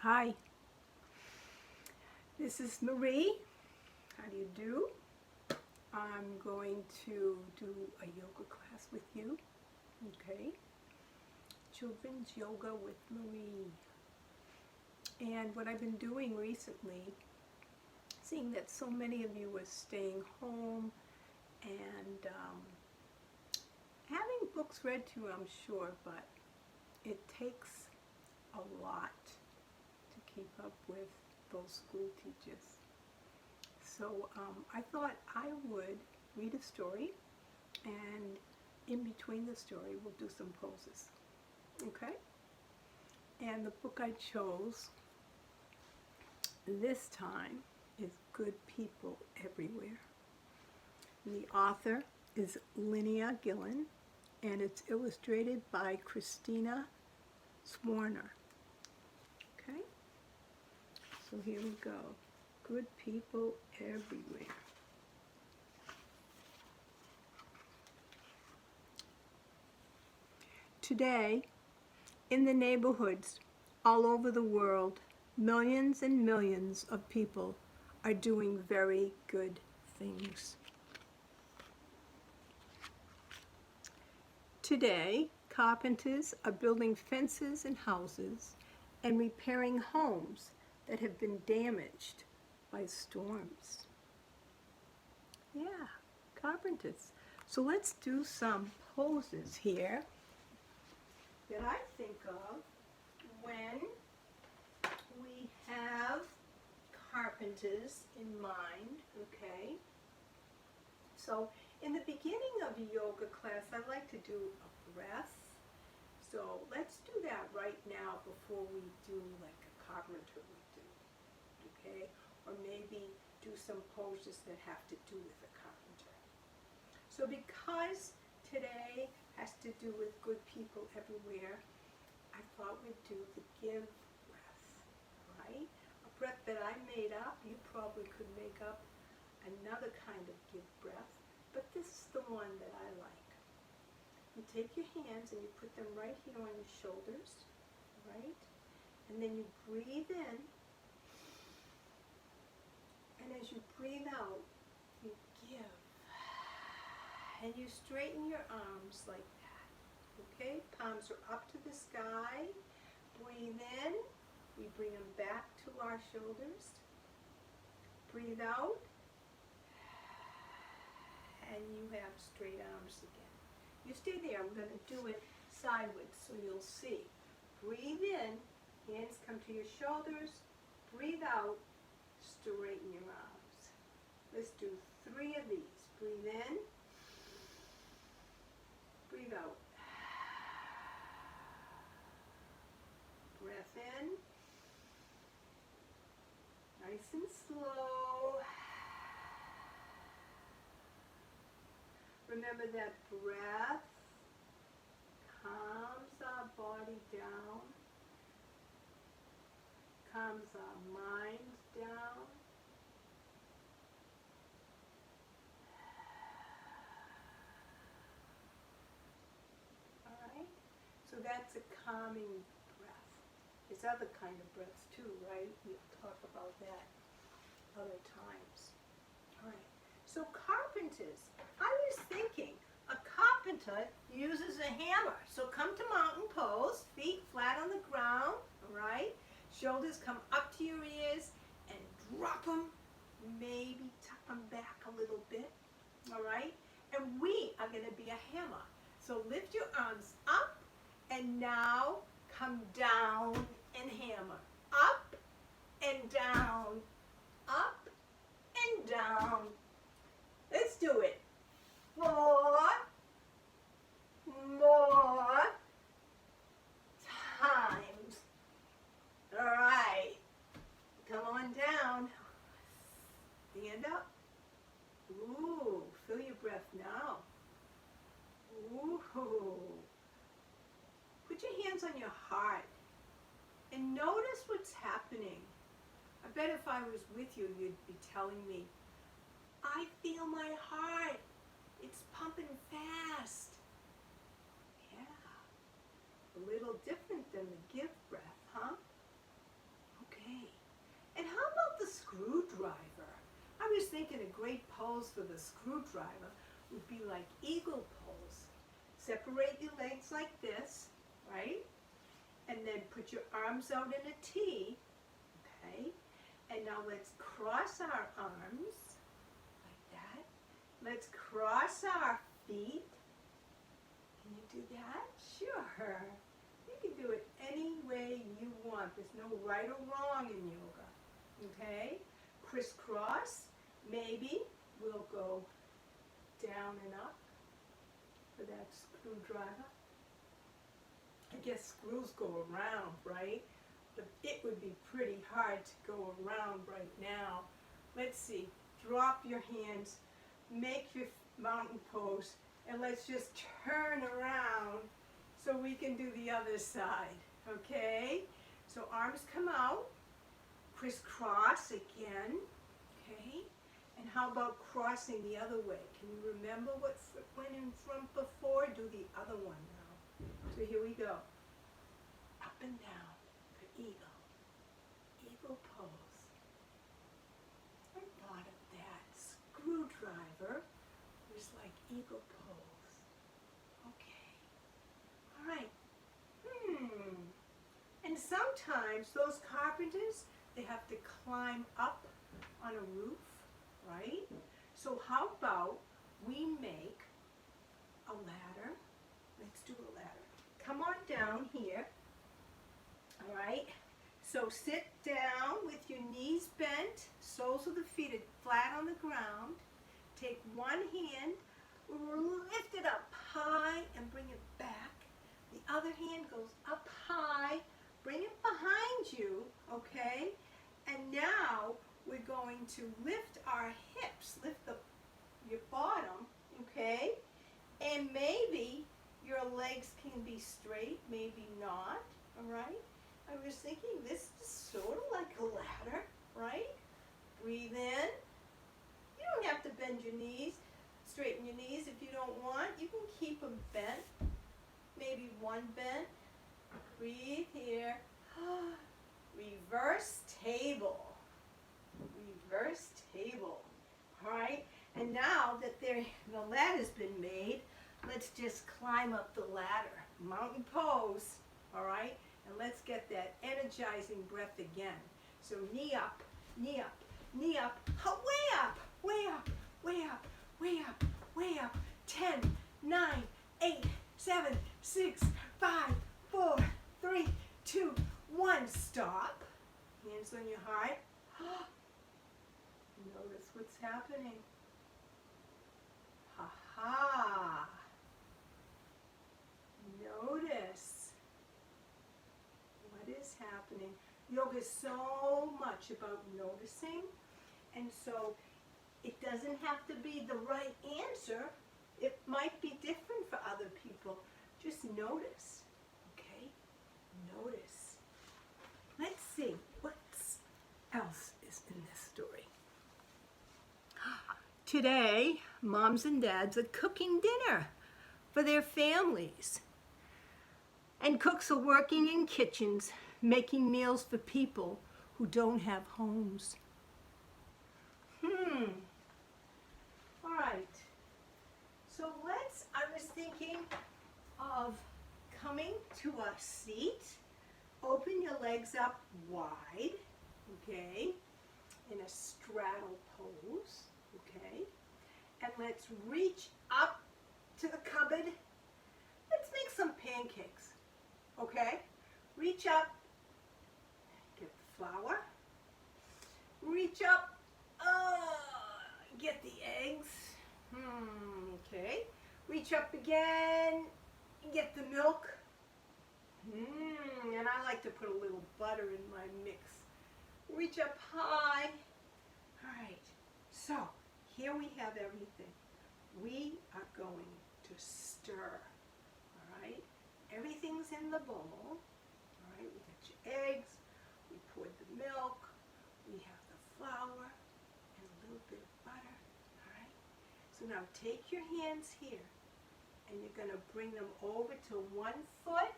Hi, this is Marie. How do you do? I'm going to do a yoga class with you, okay? Children's Yoga with Marie. And what I've been doing recently, seeing that so many of you are staying home and having books read to you, I'm sure, but it takes a lot to keep up with those school teachers. So I thought I would read a story, and in between the story we'll do some poses, okay? And the book I chose this time is Good People Everywhere. And the author is Linnea Gillen, and it's illustrated by Christina Swarner. Okay? So here we go. Good people everywhere. Today, in the neighborhoods all over the world, millions and millions of people are doing very good things. Today, carpenters are building fences and houses and repairing homes that have been damaged by storms. Yeah, carpenters. So let's do some poses here that I think of when we have carpenters in mind, okay? So in the beginning of a yoga class, I like to do a breath. So let's do that right now before we do like a carpenter would do, okay? Or maybe do some poses that have to do with a carpenter. So because today has to do with good people everywhere, I thought we'd do the give breath, right? A breath that I made up. You probably could make up another kind of give breath, but this is the one that I like. You take your hands and you put them right here on your shoulders, right? And then you breathe in, and as you breathe out, you give. And you straighten your arms like that, okay? Palms are up to the sky. Breathe in. We bring them back to our shoulders. Breathe out. And you have straight arms again. You stay there. I'm going to do it sideways so you'll see. Breathe in. Hands come to your shoulders. Breathe out. Straighten your arms. Let's do 3 of these. Breathe in. Breathe out. Breath in. Nice and slow. Remember that breath calms our body down, calms our mind down. All right? So that's a calming breath. There's other kind of breaths too, right? We'll talk about that other times. All right. So carpenters, I was thinking, a carpenter uses a hammer. So come to mountain pose, feet flat on the ground, all right? Shoulders come up to your ears and drop them, maybe tuck them back a little bit, all right? And we are going to be a hammer. So lift your arms up and now come down and hammer. Up and down, up and down. Let's do it. 4 more times. All right. Come on down. Stand up. Ooh, feel your breath now. Ooh. Put your hands on your heart and notice what's happening. I bet if I was with you, you'd be telling me, I feel my heart. It's pumping fast. Yeah. A little different than the give breath, huh? thinking a great pose for the screwdriver would be like eagle pose. Separate your legs like this, right? And then put your arms out in a T, okay? And now let's cross our arms like that. Let's cross our feet. Can you do that? Sure. You can do it any way you want. There's no right or wrong in yoga, okay? Crisscross, maybe we'll go down and up for that screwdriver. I guess screws go around, right? But it would be pretty hard to go around right now. Let's see. Drop your hands, make your mountain pose, and let's just turn around so we can do the other side, okay? So arms come out, crisscross again, okay? And how about crossing the other way? Can you remember what went in front before? Do the other one now. So here we go. Up and down for eagle. Eagle pose. I thought of that. Screwdriver was like eagle pose. Okay. All right. And sometimes those carpenters, they have to climb up on a roof, right? So how about we make a ladder? Let's do a ladder. Come on down here. All right, so sit down with your knees bent, soles of the feet are flat on the ground. Take one hand, lift it up high and bring it back. The other hand goes up high, bring it behind you, okay? And now we're going to lift our hips, lift your bottom, okay? And maybe your legs can be straight, maybe not, all right? I was thinking this is sort of like a ladder, right? Breathe in. You don't have to bend your knees, straighten your knees if you don't want. You can keep them bent, maybe one bent. Breathe here. Reverse table. Reverse table. All right? And now that the ladder's been made, let's just climb up the ladder. Mountain pose, all right? And let's get that energizing breath again. So knee up, knee up, knee up, way up, way up, way up, way up, way up. 10, 9, 8, 7, 6, 5, 4, 3, 2, 1. Stop. Hands on your heart. Notice what's happening. Ha ha. Notice what is happening. Yoga is so much about noticing, and so it doesn't have to be the right answer. It might be different for other people. Just notice, okay? Notice. Let's see what else is in this story. Today, moms and dads are cooking dinner for their families. And cooks are working in kitchens, making meals for people who don't have homes. All right. So I was thinking of coming to a seat. Open your legs up wide, okay, in a straddle pose, okay. And let's reach up to the cupboard. Let's make some pancakes, okay. Reach up, get the flour. Reach up, get the eggs. Okay. Reach up again, get the milk. And I like to put a little butter in my mix. Reach up high. All right. So here we have everything. We are going to stir. All right. Everything's in the bowl. All right. We got your eggs. We poured the milk. We have the flour and a little bit of butter. All right. So now take your hands here, and you're going to bring them over to one foot,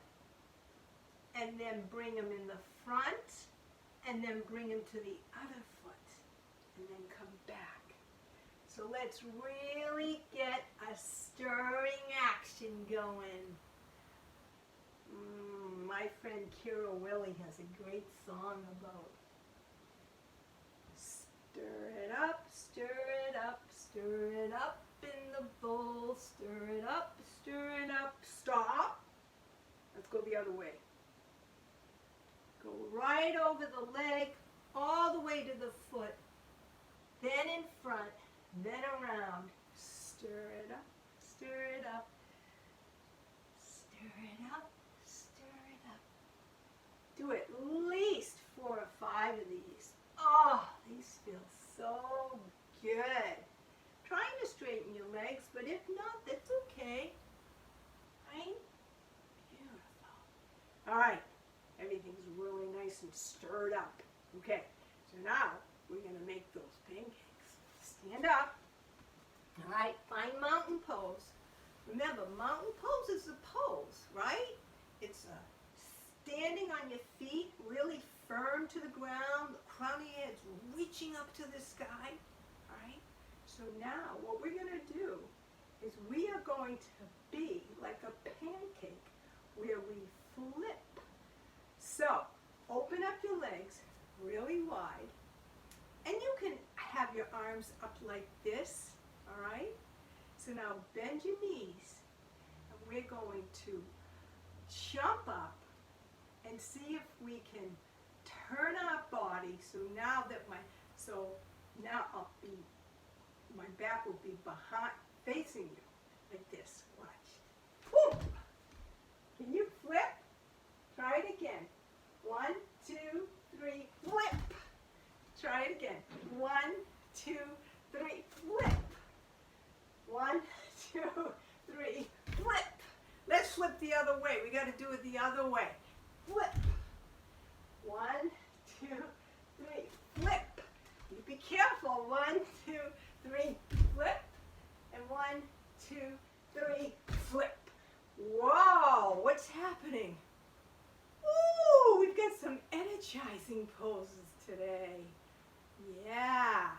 and then bring them in the front, and then bring them to the other foot, and then come back. So let's really get a stirring action going. My friend Kira Willie has a great song about stir it up, stir it up, stir it up in the bowl, stir it up, stop. Let's go the other way. Go right over the leg, all the way to the foot, then in front, then around. Stir it up, stir it up, stir it up, stir it up. Do at least 4 or 5 of these. Oh, these feel so good. Trying to straighten your legs, but if not, that's okay. Right? Beautiful. All right. Everything's really nice and stirred up. Okay, so now we're going to make those pancakes. Stand up. All right, find mountain pose. Remember, mountain pose is a pose, right? It's standing on your feet, really firm to the ground. The crown of your head's reaching up to the sky. All right, so now what we're going to do is we are going to be like a pancake where we flip. So, open up your legs really wide, and you can have your arms up like this, all right? So now bend your knees, and we're going to jump up and see if we can turn our body. So now my back will be behind, facing you, like this. Watch. Boom! Can you flip? Try it again. 1, 2, 3, flip. Try it again. 1, 2, 3, flip. 1, 2, 3, flip. Let's flip the other way. We got to do it the other way. Flip. 1, 2, 3, flip. You be careful. 1, 2, 3, flip. And 1, 2, 3, flip. Whoa, what's happening? Ooh, we've got some energizing poses today. Yeah.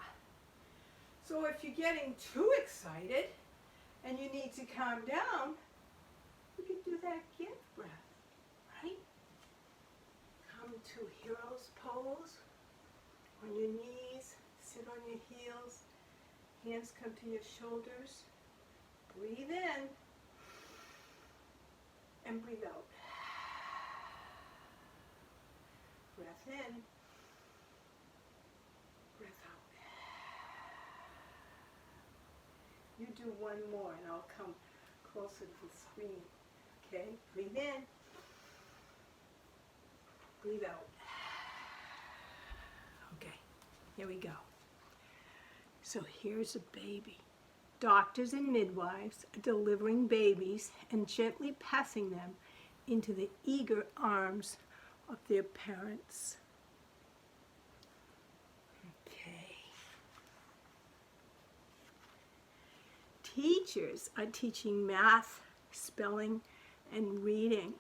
So if you're getting too excited and you need to calm down, you can do that gift breath, right? Come to hero's pose. On your knees, sit on your heels. Hands come to your shoulders. Breathe in and breathe out. Breath in, breath out. You do one more and I'll come closer to the screen. Okay, breathe in, breathe out. Okay, here we go. So here's a baby. Doctors and midwives are delivering babies and gently passing them into the eager arms of their parents. Okay. Teachers are teaching math, spelling, and reading.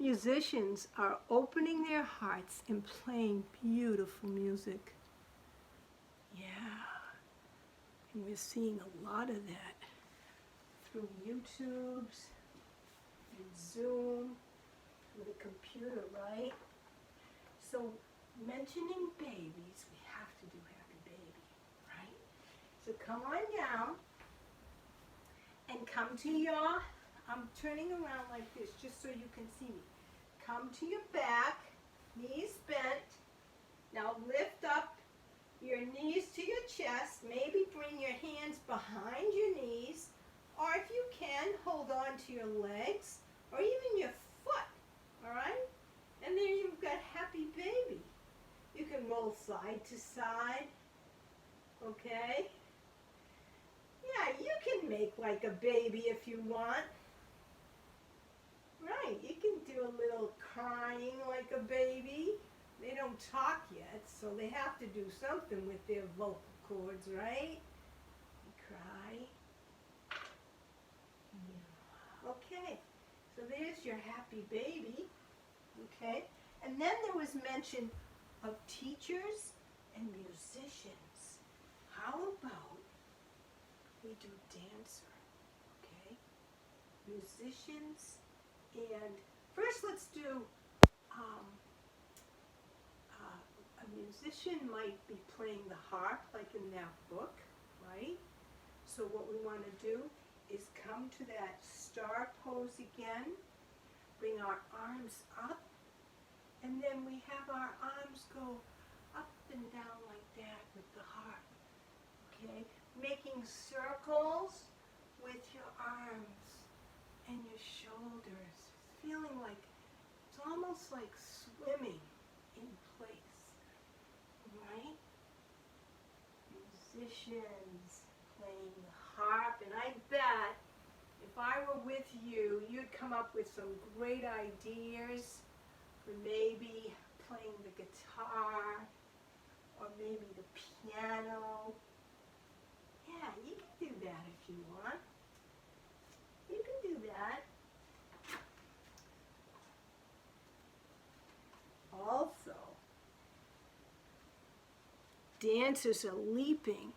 Musicians are opening their hearts and playing beautiful music. Yeah. And we're seeing a lot of that through YouTubes and Zoom, with a computer, right? So mentioning babies, we have to do happy baby, right? So come on down and come to your, I'm turning around like this just so you can see me. Come to your back, knees bent. Now lift up your knees to your chest. Maybe bring your hands behind your knees, or if you can, hold on to your legs or even your foot. All right? And there you've got happy baby. You can roll side to side. Okay? Yeah, you can make like a baby if you want. Right, you can do a little crying like a baby. They don't talk yet, so they have to do something with their vocal cords, right? Cry. Yeah. Okay, so there's your happy baby. Okay, and then there was mention of teachers and musicians. how about we do dancer, okay? Musicians, and first let's do, a musician might be playing the harp like in that book, right? So what we want to do is come to that star pose again, bring our arms up, and then we have our arms go up and down like that with the harp, okay? Making circles with your arms and your shoulders, feeling like it's almost like swimming in place, right? Musicians playing the harp, and I bet if I were with you, you'd come up with some great ideas for maybe playing the guitar or maybe the piano. Yeah, you can do that if you want. You can do that. Also, dancers are leaping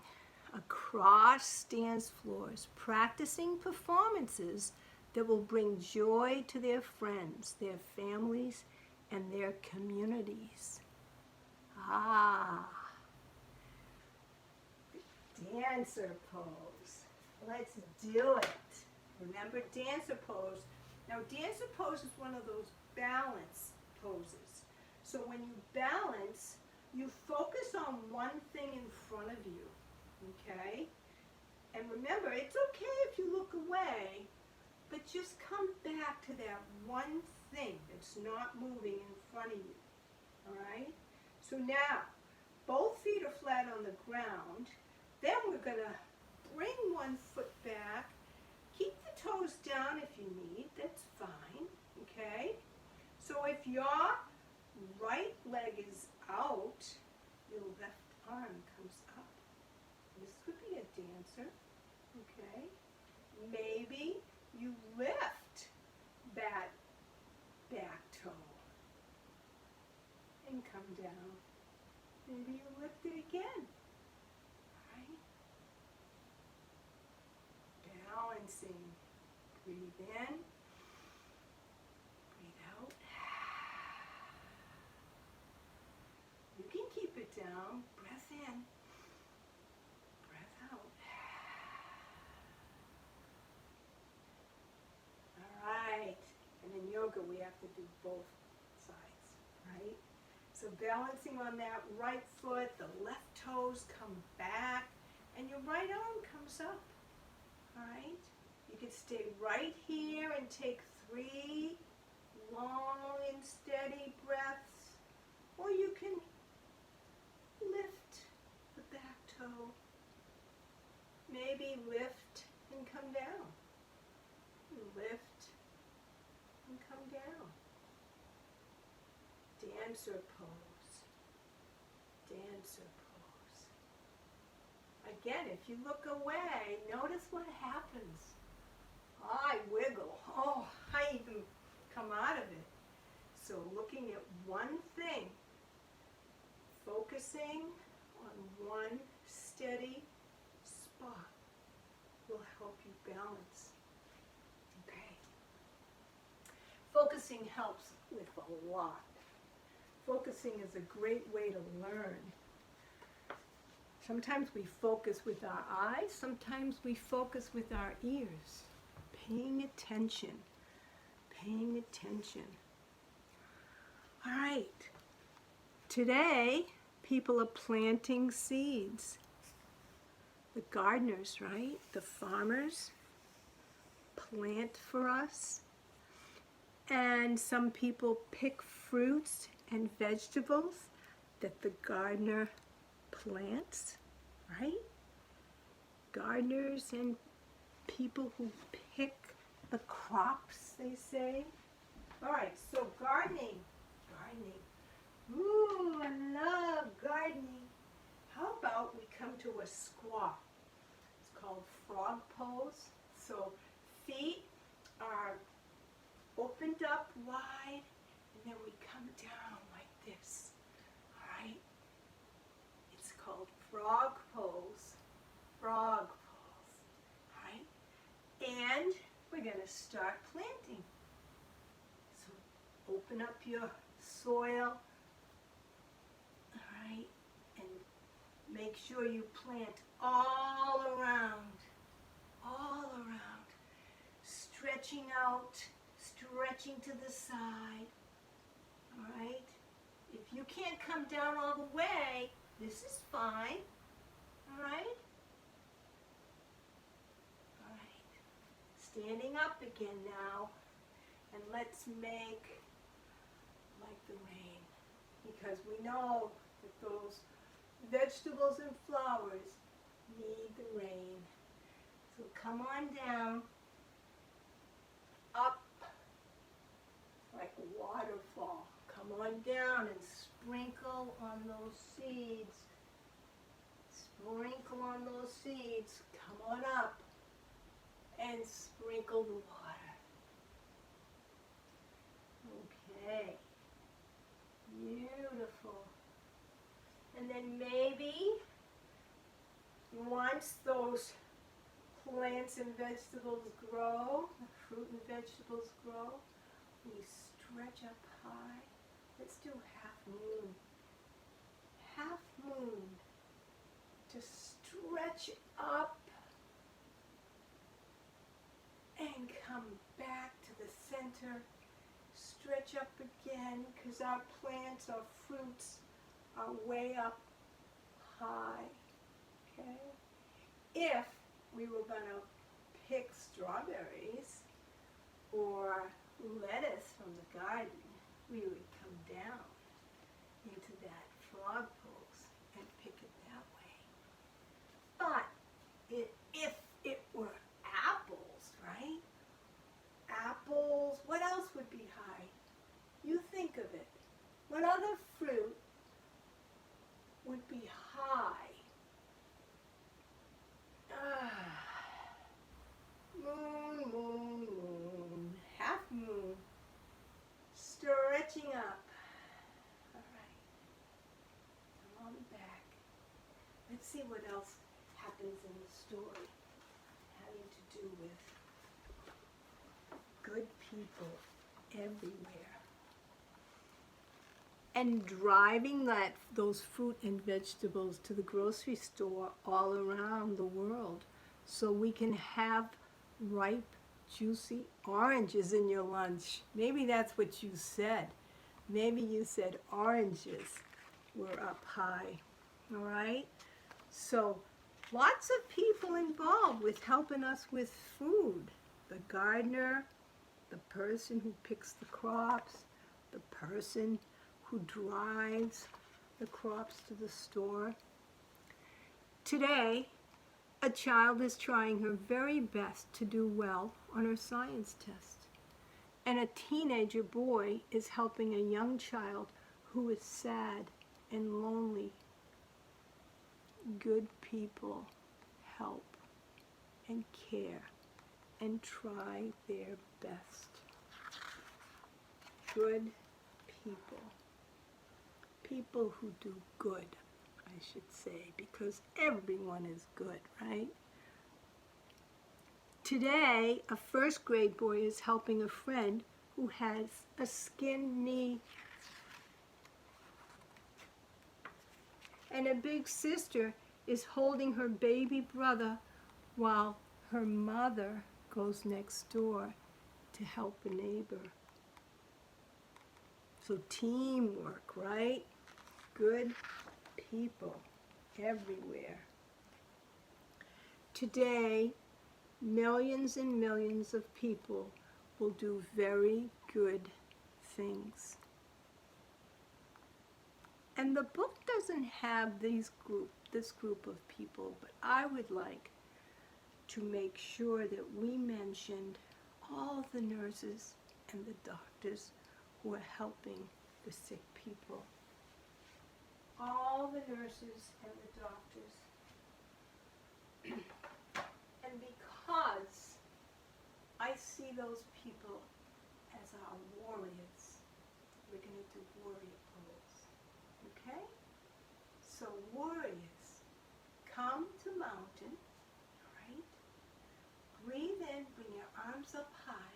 across dance floors, practicing performances that will bring joy to their friends, their families, and their communities. Ah, dancer pose. Let's do it. Remember dancer pose. Now dancer pose is one of those balance poses. So when you balance, you focus on one thing in front of you, okay? And remember, it's okay if you look away, but just come back to that one thing that's not moving in front of you, all right? So now, both feet are flat on the ground. Then we're going to bring one foot back. Keep the toes down if you need, that's fine, okay? So if your right leg is out, your left arm comes up. This could be a dancer, okay? Maybe you lift that back toe and come down. Maybe you lift it again, right? Balancing. Breathe in, breathe out. You can keep it down. Breath in, breath out. All right. And in yoga, we have to do both sides, right? So balancing on that right foot, the left toes come back, and your right arm comes up, all right? You can stay right here and take 3 long and steady breaths, or you can lift the back toe. Maybe lift and come down. Lift and come down. Dancer pose. Dancer pose. Again, if you look away, notice what happens. I wiggle. Oh, I even come out of it. So looking at one thing, focusing on one steady spot will help you balance. Okay. Focusing helps with a lot. Focusing is a great way to learn. Sometimes we focus with our eyes, sometimes we focus with our ears. Paying attention, paying attention. All right, today people are planting seeds. The gardeners, right? The farmers plant for us. And some people pick fruits and vegetables that the gardener plants, right? Gardeners and people who pick the crops, they say. All right, so gardening. Ooh, I love gardening. How about we come to a squat? It's called frog pose. So feet are opened up wide, and then we come down like this. All right? It's called frog pose. to start planting. So open up your soil, all right, and make sure you plant all around, stretching out, stretching to the side, all right? If you can't come down all the way, this is fine, all right? All right, standing up again now, and let's make like the rain, because we know that those vegetables and flowers need the rain. So come on down, up like a waterfall. Come on down and sprinkle on those seeds. Sprinkle on those seeds. Come on up and sprinkle the water. Okay. Beautiful. And then maybe once those plants and vegetables grow, the fruit and vegetables grow, we stretch up high. Let's do half moon. Half moon. To stretch up and come back to the center. Stretch up again, because our plants, our fruits are way up high. Okay? If we were going to pick strawberries or lettuce from the garden, we would come down into that frog pose and pick it that way. But if it were apples, right? Apples, what else would be high? You think of it. What other fruit would be high? Moon, moon, moon. Half moon. Stretching up. All right. Come on back. Let's see what else happens in the story having to do with good people everywhere. And driving those fruit and vegetables to the grocery store all around the world so we can have ripe, juicy oranges in your lunch. Maybe that's what you said. Maybe you said oranges were up high, all right? So lots of people involved with helping us with food. The gardener, the person who picks the crops, the person who drives the crops to the store. Today, a child is trying her very best to do well on her science test. And a teenager boy is helping a young child who is sad and lonely. Good people help and care and try their best. Good people. People who do good, I should say, because everyone is good, right? Today, a first grade boy is helping a friend who has a skinned knee. And a big sister is holding her baby brother while her mother goes next door to help a neighbor. So teamwork, right? Good people everywhere. Today, millions and millions of people will do very good things. And the book doesn't have this group of people, but I would like to make sure that we mentioned all the nurses and the doctors who are helping the sick people. All the nurses and the doctors. And because I see those people as our warriors, we're going to do warrior pose. Okay? So warriors, come to mountain, right? Breathe in, bring your arms up high.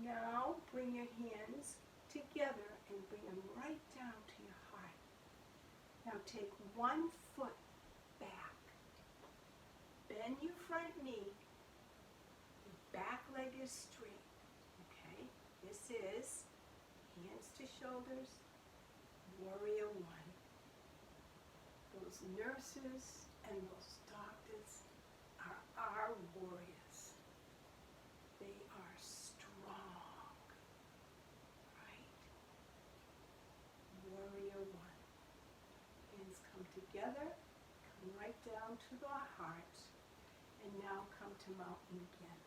Now bring your hands together and bring them right down to your heart. Now take one foot back. Bend your front knee. Your back leg is straight. Okay? This is hands to shoulders, warrior one. Those nurses and those doctors are our warriors. They are strong, right? Warrior one. Hands come together, come right down to the heart, and now come to mountain again.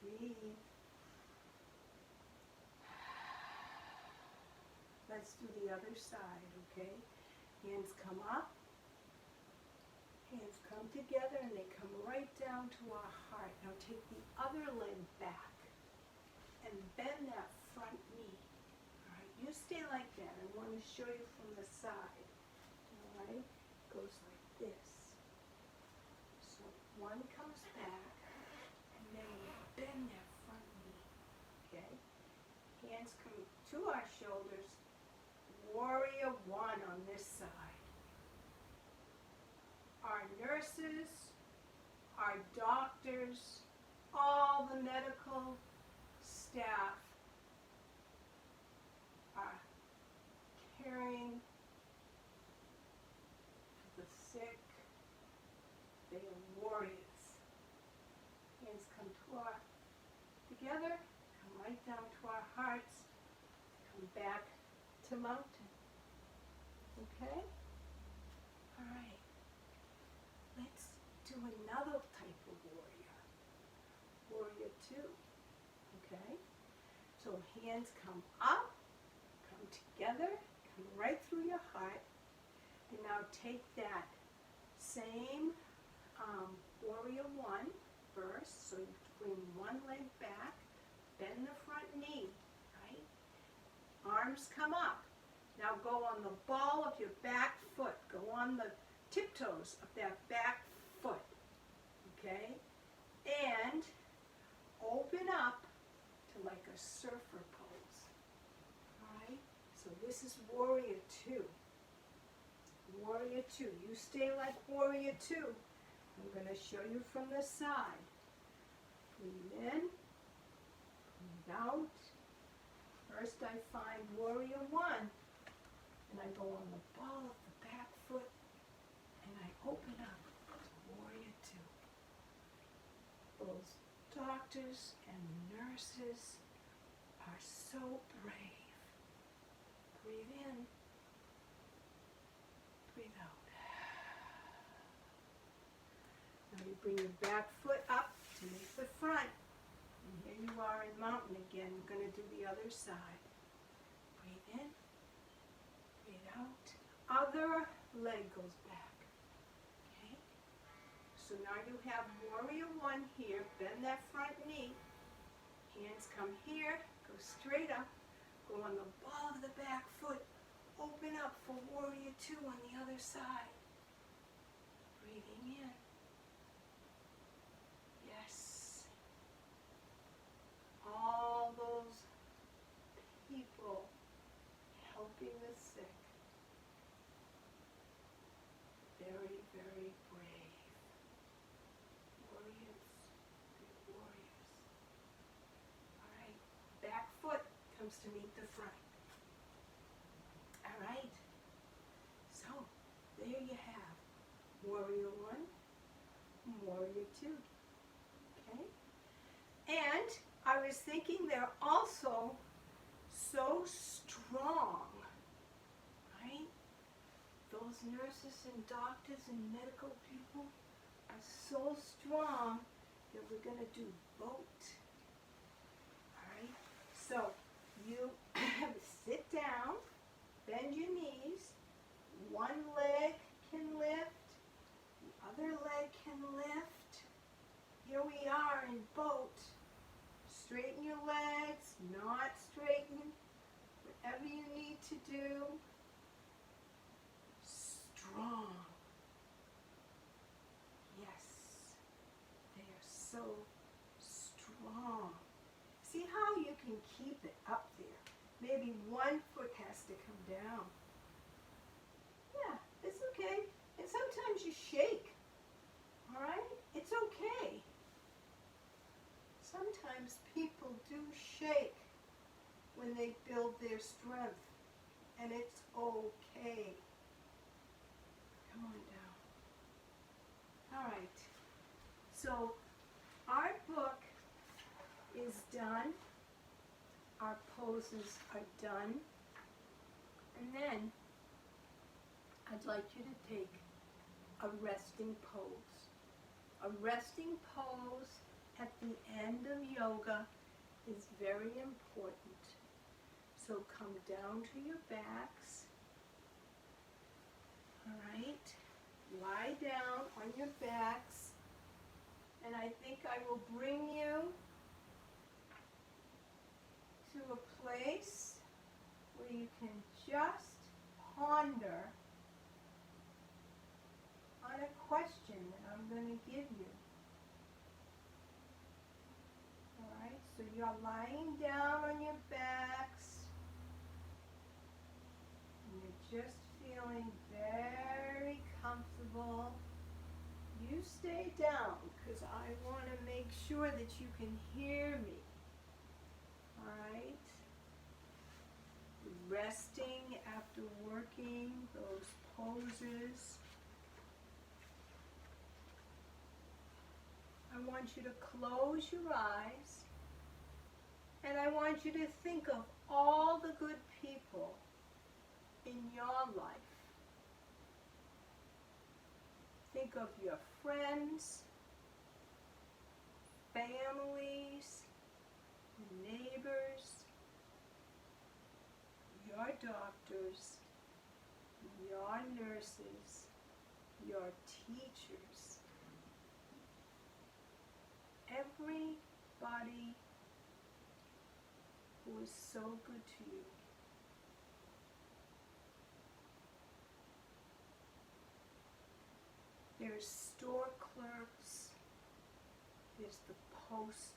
Breathe. Let's do the other side, okay? Hands come up, hands come together, and they come right down to our heart. Now take the other leg back and bend that front knee. All right, you stay like that. I want to show you from the side. All right, goes like this. So one comes back, and then we bend that front knee. Okay, hands come to our shoulders. Warrior one on this side. Our nurses, our doctors, all the medical staff are caring for the sick. They are warriors. Hands come together, come right down to our hearts, come back to mountain. Okay? All right. Let's do another type of warrior. Warrior two. Okay? So hands come up, come together, come right through your heart. And now take that same warrior one first. So you bring one leg back, bend the front knee, right? Arms come up. Now go on the ball of your back foot. Go on the tiptoes of that back foot, okay? And open up to like a surfer pose, all right? So this is warrior two. Warrior two. You stay like warrior two. I'm going to show you from the side. Breathe in, breathe out. First I find warrior one, and I go on the ball of the back foot, and I open up to warrior two. Those doctors and nurses are so brave. Breathe in, breathe out. Now you bring your back foot up to make the front. And here you are in mountain again. We're going to do the other side. Breathe in, breathe out. Other leg goes back. Okay? So now you have warrior one here. Bend that front knee. Hands come here. Go straight up. Go on the ball of the back foot. Open up for warrior two on the other side. Breathing in. Yes. All those people helping the sick. Very, very brave. Warriors. Good warriors. All right. Back foot comes to meet the front. All right. So, there you have warrior one, warrior two. Okay? And I was thinking they're also so strong, right? Those nurses and doctors and medical people are so strong that we're going to do boat. All right? So you sit down, bend your knees, one leg can lift, the other leg can lift. Here we are in boat. Straighten your legs, not straighten, whatever you need to do. Strong. Yes, they are so strong. can keep it up there. Maybe one foot has to come down. Yeah, it's okay. And sometimes you shake, all right? It's okay. Sometimes people do shake when they build their strength, and it's okay. Come on down. All right. So our book is done. Our poses are done. And then I'd like you to take a resting pose. A resting pose at the end of yoga is very important. So come down to your backs. All right. Lie down on your backs. And I think I will bring you to a place where you can just ponder on a question that I'm going to give you. All right, so you're lying down on your backs, and you're just feeling very comfortable. You stay down because I want to make sure that you can hear me. All right? Resting after working those poses. I want you to close your eyes, and I want you to think of all the good people in your life. Think of your friends, families, neighbors, your doctors, your nurses, your teachers, everybody who is so good to you. There's store clerks, there's the post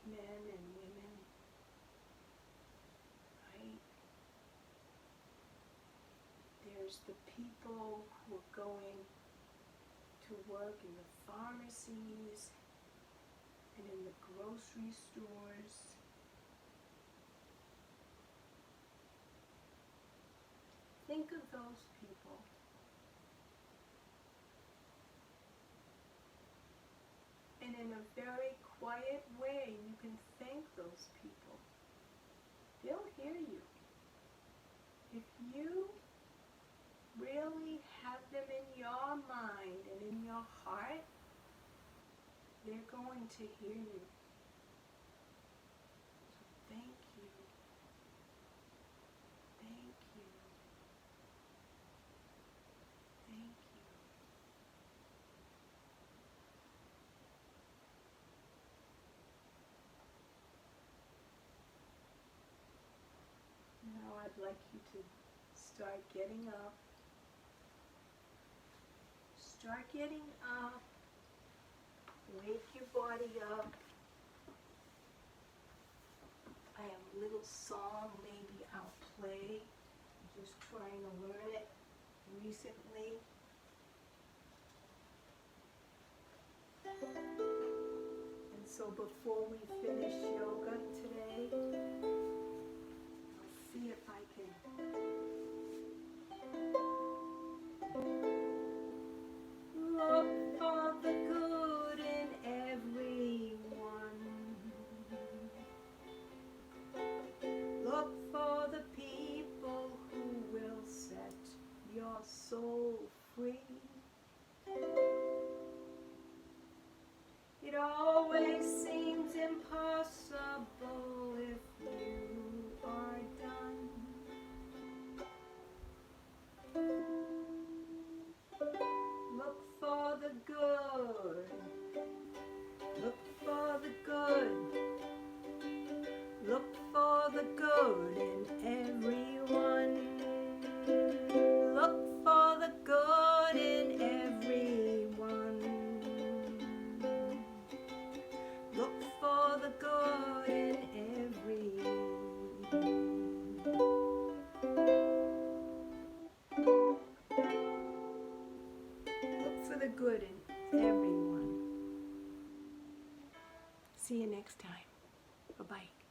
men and women, right? There's the people who are going to work in the pharmacies and in the grocery stores. Think of those people. And in a very quiet way, you can thank those people. They'll hear you. If you really have them in your mind and in your heart, they're going to hear you. So thank you. Thank you. Thank you. Now I'd like you to start getting up. Start getting up. Wake your body up. I have a little song maybe I'll play. I'm just trying to learn it recently. And so before we finish yoga today, I'll see if I can look for the good in everyone. Look for the people who will set your soul free. It always seems impossible if you are done. Look for the good. Look for the good. Look for the good in everyone. Look for the good in everyone. Look for the good. the good in everyone. See you next time. Bye-bye.